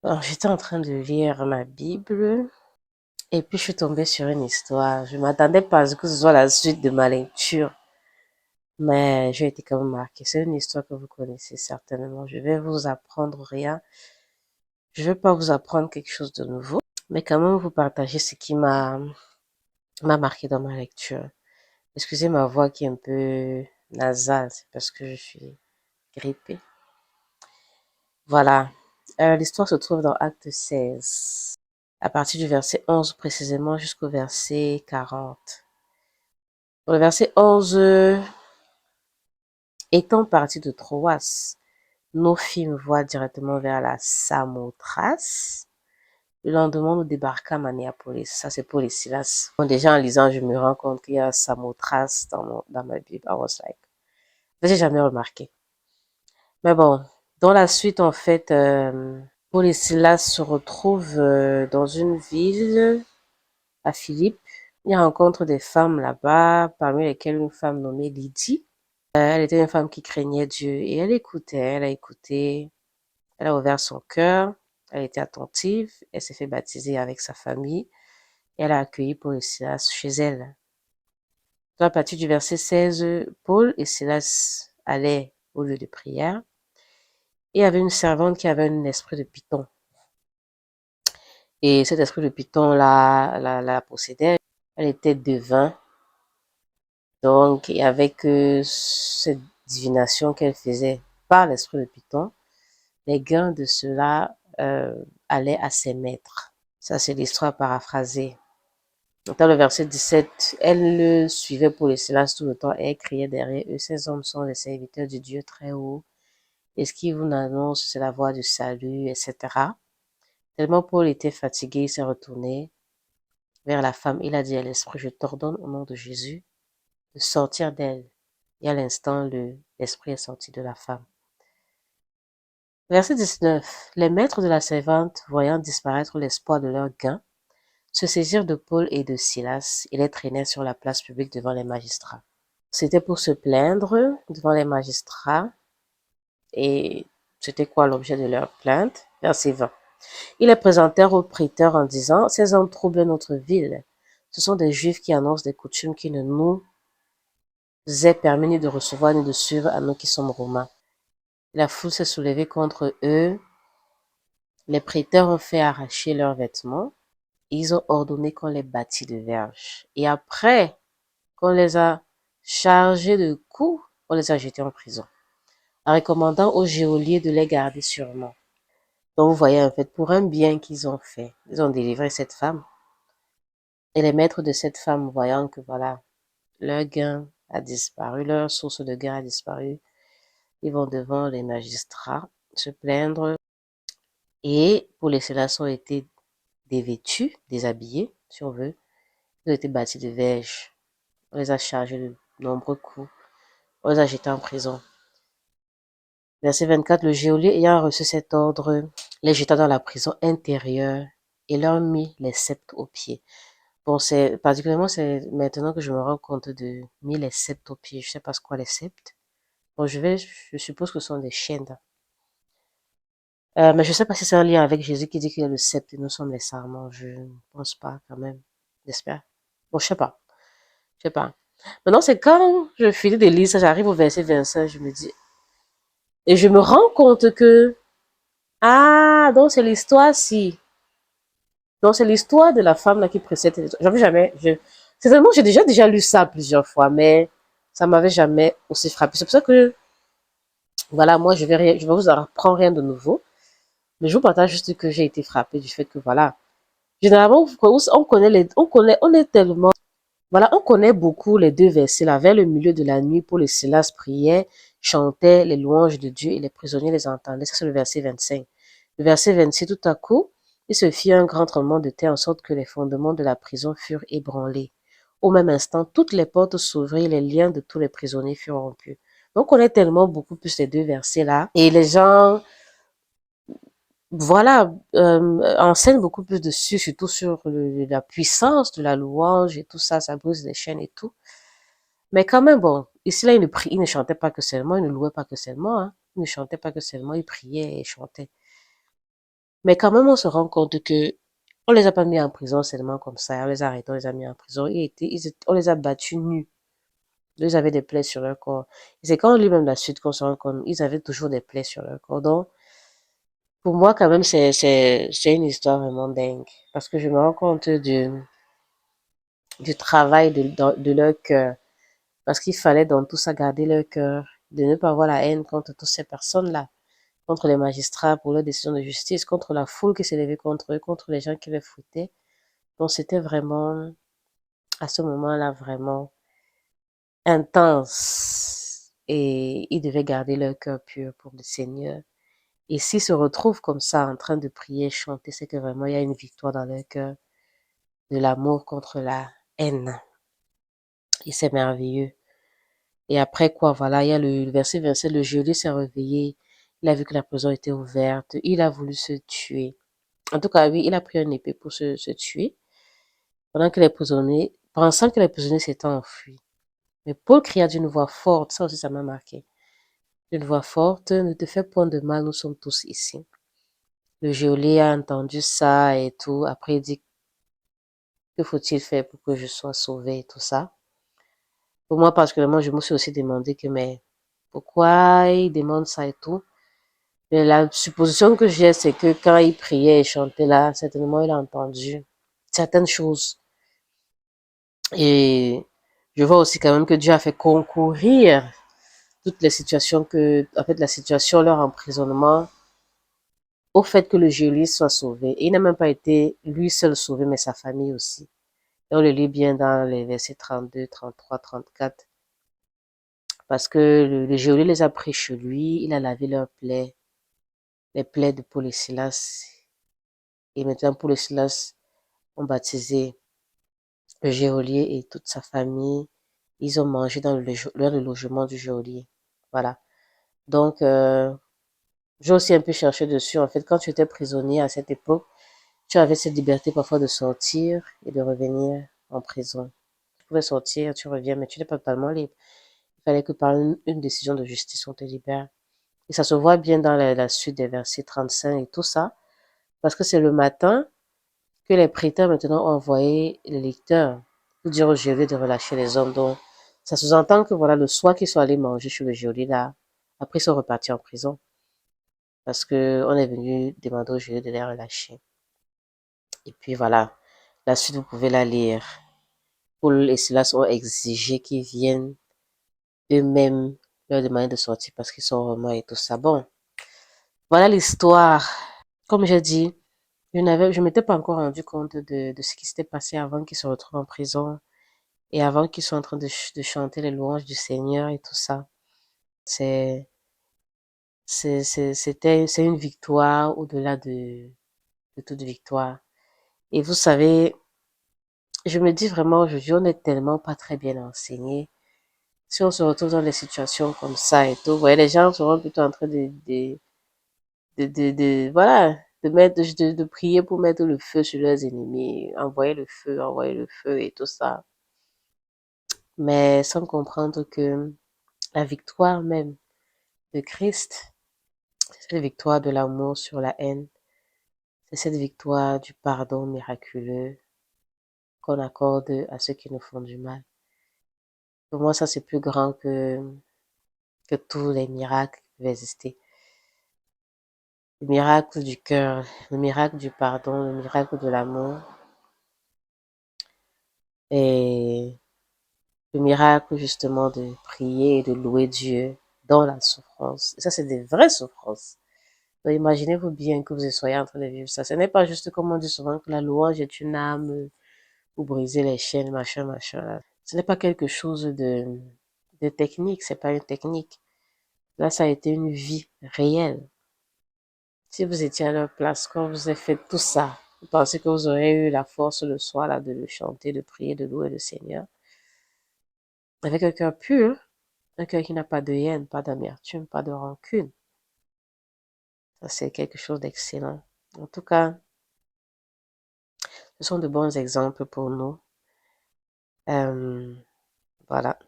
Alors, j'étais en train de lire ma Bible et puis je suis tombée sur une histoire. Je m'attendais pas à ce que ce soit la suite de ma lecture, mais j'ai été quand même marquée. C'est une histoire que vous connaissez certainement. Je vais vous apprendre rien. Je vais pas vous apprendre quelque chose de nouveau, mais quand même vous partager ce qui m'a marqué dans ma lecture. Excusez ma voix qui est un peu nasale, c'est parce que je suis grippée. Voilà. L'histoire se trouve dans Acte 16, à partir du verset 11 précisément jusqu'au verset 40. Pour le verset 11, étant parti de Troas, nos fîmes voie directement vers la Samothrace. Le lendemain, nous débarquâmes à Néapolis. Ça, c'est pour les Silas. Bon, déjà, en lisant, je me rends compte qu'il y a Samothrace dans ma Bible. I was like, j'ai jamais remarqué. Mais bon, dans la suite, en fait, Paul et Silas se retrouvent dans une ville à Philippe. Ils rencontrent des femmes là-bas, parmi lesquelles une femme nommée Lydie. Elle était une femme qui craignait Dieu et elle a écouté, elle a ouvert son cœur, elle était attentive, elle s'est fait baptiser avec sa famille et elle a accueilli Paul et Silas chez elle. À partir du verset 16, Paul et Silas allaient au lieu de prière et il y avait une servante qui avait un esprit de python. Et cet esprit de python la possédait. Elle était devin. Donc, et avec cette divination qu'elle faisait par l'esprit de python, les gains de cela allaient à ses maîtres. Ça, c'est l'histoire paraphrasée. Dans le verset 17, elle le suivait pour les Silas tout le temps et elle criait derrière eux, ces hommes sont les serviteurs du Dieu très haut. Et ce qui vous annonce, c'est la voie du salut, etc. Tellement Paul était fatigué, il s'est retourné vers la femme. Il a dit à l'esprit, je t'ordonne au nom de Jésus de sortir d'elle. Et à l'instant, l'esprit est sorti de la femme. Verset 19. Les maîtres de la servante, voyant disparaître l'espoir de leur gain, se saisirent de Paul et de Silas et les traînèrent sur la place publique devant les magistrats. C'était pour se plaindre devant les magistrats. Et c'était quoi l'objet de leur plainte? Verset 20. Ils les présentèrent au prêteur en disant, ces hommes troublent notre ville. Ce sont des juifs qui annoncent des coutumes qui ne nous est permis ni de recevoir ni de suivre à nous qui sommes romains. La foule s'est soulevée contre eux. Les prêteurs ont fait arracher leurs vêtements. Ils ont ordonné qu'on les bâtit de verges. Et après qu'on les a chargés de coups, on les a jetés en prison, en recommandant aux geôliers de les garder sûrement. Donc vous voyez, en fait, pour un bien qu'ils ont fait, ils ont délivré cette femme. Et les maîtres de cette femme, voyant que voilà, leur gain a disparu, leur source de gain a disparu, ils vont devant les magistrats se plaindre. Et pour les Célas ont été dévêtus, déshabillés, si on veut. Ils ont été bâtis de verges. On les a chargés de nombreux coups. On les a jetés en prison. Verset 24, le geôlier ayant reçu cet ordre, les jeta dans la prison intérieure et leur mit les sceptres aux pieds. Bon, c'est maintenant que je me rends compte de mis les sceptres aux pieds. Je sais pas ce quoi les sceptres. Bon, je suppose que ce sont des chaînes. Mais je sais pas si c'est un lien avec Jésus qui dit qu'il y a le sceptre et nous sommes les sarments. Je ne pense pas quand même. J'espère. Bon, je sais pas. Je sais pas. Maintenant, c'est quand je finis de lire ça, j'arrive au verset 25, je me dis, et je me rends compte que, ah, donc c'est l'histoire si. Donc c'est l'histoire de la femme là qui précède l'histoire. J'avais jamais, certainement, j'ai déjà lu ça plusieurs fois, mais ça m'avait jamais aussi frappé. C'est pour ça que, voilà, moi, je vais vous apprendre rien de nouveau. Mais je vous partage juste que j'ai été frappée du fait que, voilà, généralement, on connaît on est tellement, voilà, on connaît beaucoup les deux versets là. Vers le milieu de la nuit, Paul et Silas priaient, chantaient les louanges de Dieu et les prisonniers les entendaient. Ça, c'est le verset 25. Le verset 26, tout à coup, il se fit un grand tremblement de terre en sorte que les fondements de la prison furent ébranlés. Au même instant, toutes les portes s'ouvrirent, les liens de tous les prisonniers furent rompus. Donc, on connaît tellement beaucoup plus les deux versets là. Et les gens, voilà, enseigne beaucoup plus dessus, surtout sur la puissance de la louange et tout ça, ça brise les chaînes et tout. Mais quand même, bon, ici là, il ne chantait pas que seulement, il ne louait pas que seulement, hein. Il ne chantait pas que seulement, il priait et chantait. Mais quand même, on se rend compte que on les a pas mis en prison seulement comme ça. On les a arrêtés, on les a mis en prison. On les a battus nus. Ils avaient des plaies sur leur corps. Et c'est quand on lit même la suite qu'on se rend compte, ils avaient toujours des plaies sur leur corps. Donc, pour moi, quand même, c'est une histoire vraiment dingue. Parce que je me rends compte du travail de leur cœur. Parce qu'il fallait dans tout ça garder leur cœur, de ne pas avoir la haine contre toutes ces personnes-là, contre les magistrats pour leurs décisions de justice, contre la foule qui s'est levée contre eux, contre les gens qui les foutaient. Donc c'était vraiment, à ce moment-là, vraiment intense. Et ils devaient garder leur cœur pur pour le Seigneur. Et s'ils se retrouvent comme ça, en train de prier, chanter, c'est que vraiment il y a une victoire dans leur cœur, de l'amour contre la haine. Et c'est merveilleux. Et après quoi, voilà, il y a le verset 27, le geôlier s'est réveillé, il a vu que la prison était ouverte, il a voulu se tuer. En tout cas, oui, il a pris une épée pour se tuer, pendant que les prisonniers, pensant que les prisonniers s'étaient enfuis. Mais Paul cria d'une voix forte, ça aussi ça m'a marqué, d'une voix forte, ne te fais point de mal, nous sommes tous ici. Le geôlier a entendu ça et tout, après il dit, que faut-il faire pour que je sois sauvé et tout ça. Pour moi, particulièrement, je me suis aussi demandé que, mais pourquoi il demande ça et tout. Mais la supposition que j'ai, c'est que quand il priait et chantait là, certainement il a entendu certaines choses. Et je vois aussi quand même que Dieu a fait concourir toutes les situations en fait, la situation, leur emprisonnement, au fait que le geôlier soit sauvé. Et il n'a même pas été lui seul sauvé, mais sa famille aussi. Et on le lit bien dans les versets 32, 33, 34. Parce que le geôlier les a pris chez lui, il a lavé leurs plaies, les plaies de Paul et Silas. Et maintenant, Paul et Silas ont baptisé le geôlier et toute sa famille. Ils ont mangé dans le logement du geôlier. Voilà. Donc, j'ai aussi un peu cherché dessus. En fait, quand tu étais prisonnier à cette époque, tu avais cette liberté parfois de sortir et de revenir en prison. Tu pouvais sortir, tu reviens, mais tu n'es pas totalement libre. Il fallait que par une décision de justice, on te libère. Et ça se voit bien dans la suite des versets 35 et tout ça, parce que c'est le matin que les prêteurs maintenant ont envoyé les lecteurs pour dire au geôlier de relâcher les hommes. Donc, ça sous-entend que voilà, le soir qu'ils sont allés manger chez le geôlier là, après ils sont repartis en prison, parce que on est venu demander au geôlier de les relâcher. Et puis voilà, la suite vous pouvez la lire. Paul et Silas ont exigé qu'ils viennent eux-mêmes leur demander de sortir parce qu'ils sont romains et tout ça. Bon, voilà l'histoire. Comme j'ai dit, je m'étais pas encore rendu compte de ce qui s'était passé avant qu'ils se retrouvent en prison et avant qu'ils soient en train de chanter les louanges du Seigneur et tout ça. C'est, c'est une victoire au-delà de toute victoire. Et vous savez, je me dis vraiment aujourd'hui, on n'est tellement pas très bien enseigné. Si on se retrouve dans des situations comme ça et tout, vous voyez, les gens seront plutôt en train voilà, de prier pour mettre le feu sur leurs ennemis, envoyer le feu et tout ça. Mais sans comprendre que la victoire même de Christ, c'est cette victoire de l'amour sur la haine, c'est cette victoire du pardon miraculeux qu'on accorde à ceux qui nous font du mal. Pour moi, ça, c'est plus grand que tous les miracles qui peuvent exister. Le miracle du cœur, le miracle du pardon, le miracle de l'amour et le miracle justement de prier et de louer Dieu dans la souffrance. Et ça, c'est des vraies souffrances. Donc, imaginez-vous bien que vous soyez en train de vivre ça. Ce n'est pas juste comme on dit souvent que la louange est une âme pour briser les chaînes, machin, machin. Là. Ce n'est pas quelque chose de technique, c'est pas une technique. Là, ça a été une vie réelle. Si vous étiez à leur place, quand vous avez fait tout ça, vous pensez que vous aurez eu la force le soir là de le chanter, de prier, de louer le Seigneur avec un cœur pur, un cœur qui n'a pas de haine, pas d'amertume, pas de rancune. Ça, c'est quelque chose d'excellent. En tout cas, ce sont de bons exemples pour nous. Euh, voilà.